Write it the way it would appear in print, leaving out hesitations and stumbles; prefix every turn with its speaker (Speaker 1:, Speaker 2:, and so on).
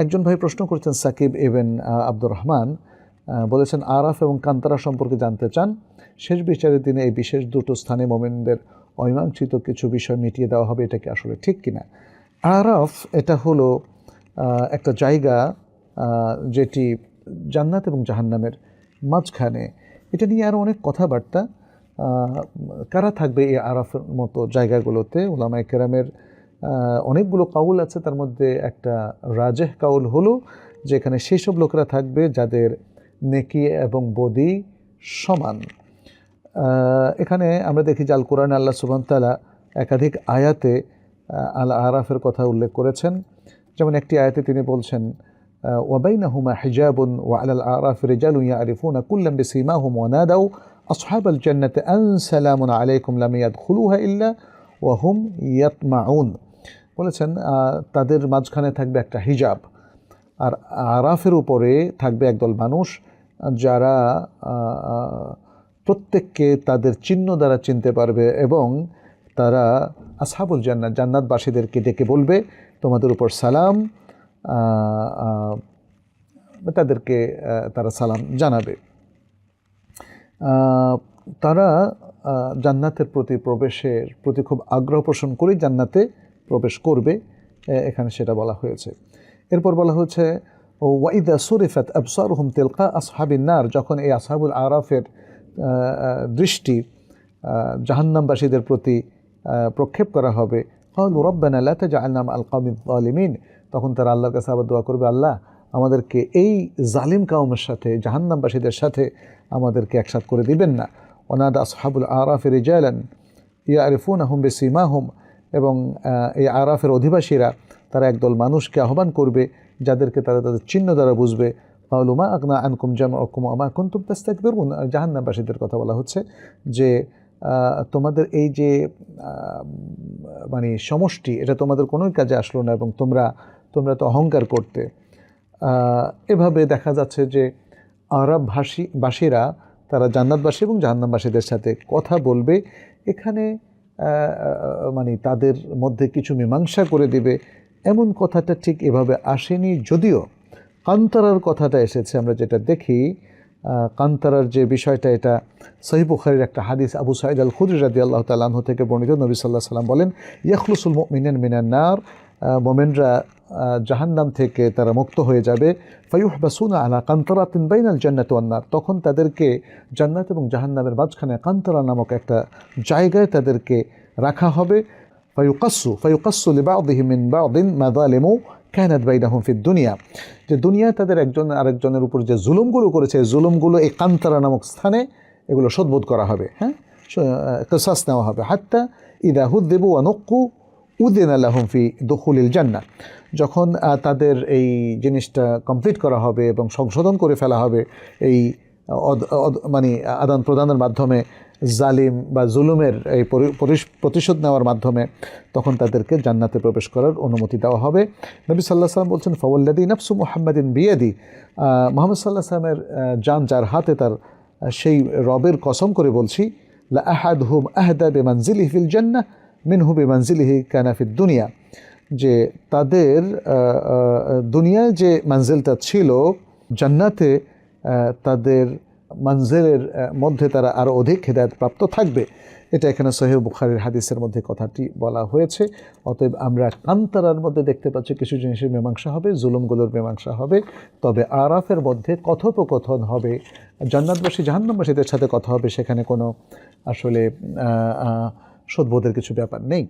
Speaker 1: একজন ভাই প্রশ্ন করছেন, সাকিব ইবন আব্দুর রহমান, বলেছেন আরাফ এবং কান্তারা সম্পর্কে জানতে চান। শেষ বিচারের দিনে এই বিশেষ দুটো স্থানে মোমেনদের অমীমাংসিত কিছু বিষয় মিটিয়ে দেওয়া হবে, এটা কি আসলে ঠিক কিনা? আরাফ এটা হলো একটা জায়গা যেটি জান্নাত এবং জাহান্নামের মাঝখানে। এটা নিয়ে আরও অনেক কথাবার্তা। কারা থাকবে এই আরাফের মতো জায়গাগুলোতে? উলামায়ে কেরামের অনেকগুলো কাউল আছে, তার মধ্যে একটা রাজেহ কাউল হলো যে এখানে সেই সব লোকেরা থাকবে যাদের নেকি এবং বদি সমান। এখানে আমরা দেখি যে আল কোরআনে আল্লাহ সুবহানাহু ওয়া তাআলা একাধিক আয়াতে আল আরাফের কথা উল্লেখ করেছেন। যেমন একটি আয়াতে তিনি বলছেন, ওয়াবাইনাহুমা হিজাবুন ওয়া আলাল আরাফি রিজালুন ইয়ারিফুনা কুল্লাম বিসীমাহুম ওয়া নাদাউ আসহাবাল জান্নাতি আন সালামুন আলাইকুম লাম ইয়াদখুলুহা ইল্লা ওয়া হুম ইয়াতমাউন। বলেছেন তাদের মাঝখানে থাকবে একটা হিজাব, আর আরাফের উপরে থাকবে একদল মানুষ যারা প্রত্যেককে তাদের চিহ্ন দ্বারা চিনতে পারবে, এবং তারা আসহাবুল জান্নাত, জান্নাতবাসীদেরকে ডেকে বলবে তোমাদের উপর সালাম, তাদেরকে তারা সালাম জানাবে। তারা জান্নাতের প্রতি প্রবেশের প্রতি খুব আগ্রহ পোষণ করেই জান্নাতে প্রবেশ করবে, এখানে সেটা বলা হয়েছে। এরপর বলা হয়েছে ওয়াইদা সুরিফাত আবসারুহুম তিলকা আসহাবিন নার, যখন এই আসহাবুল আরাফের দৃষ্টি জাহান্নামবাসীদের প্রতি প্রক্ষেপ করা হবে, ক্বালু রাব্বানা লা তাজআলনা মা'আল কওমিজ যালিমিন, তখন তারা আল্লাহর কাছে আবার দোয়া করবে, আল্লাহ আমাদেরকে এই জালিম কওমের সাথে, জাহান্নামবাসীদের সাথে আমাদেরকে একসাথ করে দিবেন না। ওয়ানাদা আসহাবুল আরাফি রিজালান ইয়ারিফুনাহুম বিসীমাহুম, এবং এই আরাফের অধিবাসীরা তারা একদল মানুষকে আহ্বান করবে যাদেরকে তারা তাদের চিহ্ন দ্বারা বুঝবে। ক্বালু মা আগনা আনকুম জামউকুম ওয়া মা কুনতুম তাস্তাকবিরুন, জাহান্নামবাসীদের কথা বলা হচ্ছে যে তোমাদের এই যে মানে সমষ্টি, এটা তোমাদের কোনোই কাজে আসলো না, এবং তোমরা তো অহংকার করতে। এভাবে দেখা যাচ্ছে যে আরব বাসীরা তারা জান্নাতবাসী এবং জাহান্নামবাসীদের সাথে কথা বলবে। এখানে মানে তাদের মধ্যে কিছু মীমাংসা করে দিবে, এমন কথাটা ঠিক এভাবে আসেনি। যদিও কান্তারার কথাটা এসেছে, আমরা যেটা দেখি কান্তারার যে বিষয়টা, এটা সহিহ বুখারীর একটা হাদিস, আবু সাঈদ আল খুদরি রাদিয়াল্লাহু তাআলা আনহু থেকে বর্ণিত। নবী সাল্লাল্লাহু আলাইহি ওয়াসাল্লাম বলেন, ইয়াখলুসুল মুমিনুনা মিনান নার, মুমিনরা জাহান্নাম থেকে তারা মুক্ত হয়ে যাবে। ফায়ুহবাসুনা আলা কান্তরাতিন বাইনাল জান্নাতি ওয়ান নার, তখন তাদেরকে জান্নাত এবং জাহান্নামের মাঝখানে কান্তরা নামক একটা জায়গায় তাদেরকে রাখা হবে। ফায়ুকাসসু লিবা'দিহিম মিন বা'দিন মাযালিমু কানাত বাইনাহুম ফিদ দুনিয়া, যে দুনিয়ায় তাদের একজন আরেকজনের উপর যে জুলুমগুলো করেছে, জুলুমগুলো এই কান্তরা নামক স্থানে এগুলো শোধবোধ করা হবে, কিসাস নেওয়া হবে। হাত্তা ইযা হুযিবু ওয়া নুক্কু উযিনা লাহুম ফি দুখুলিল জান্নাহ, যখন তাদের এই জিনিসটা কমপ্লিট করা হবে এবং সংশোধন করে ফেলা হবে এই মানে আদান প্রদানের মাধ্যমে, জালিম বা জুলুমের এই প্রতিশোধ নেওয়ার মাধ্যমে, তখন তাদেরকে জান্নাতে প্রবেশ করার অনুমতি দেওয়া হবে। নবী সাল্লাল্লাহু আলাইহি ওয়াসাল্লাম বলছেন, ফাওয়াল্লাযী নাফসু মুহাম্মাদিন বিয়াদি, মুহাম্মদ সাল্লাল্লাহু আলাইহি ওয়াসাল্লামের জান যার হাতে, তার সেই রবের কসম করে বলছি, লা আহাদুহুম আহদা বিমানজিলিহি ফিল জান্নাহ মিনহু বিমানজিলিহি কানা ফিদ দুনিয়া, যে তাদের দুনিয়ায় যে মানজিলটা ছিল, জান্নাতে তাদের মানজিলের মধ্যে তারা আরও অধিক হেদায়েত প্রাপ্ত থাকবে। এটা এখানে সহিহ বুখারীর হাদিসের মধ্যে কথাটি বলা হয়েছে। অতএব আমরা কান্তারার মধ্যে দেখতে পাচ্ছি কিছু জিনিসের মীমাংসা হবে, জুলুমগুলোর মীমাংসা হবে। তবে আরাফের মধ্যে কথোপকথন হবে, জান্নাতবাসী জাহান্নামবাসীদের সাথে কথা হবে, সেখানে কোনো আসলে শোধবোধের কিছু ব্যাপার নেই।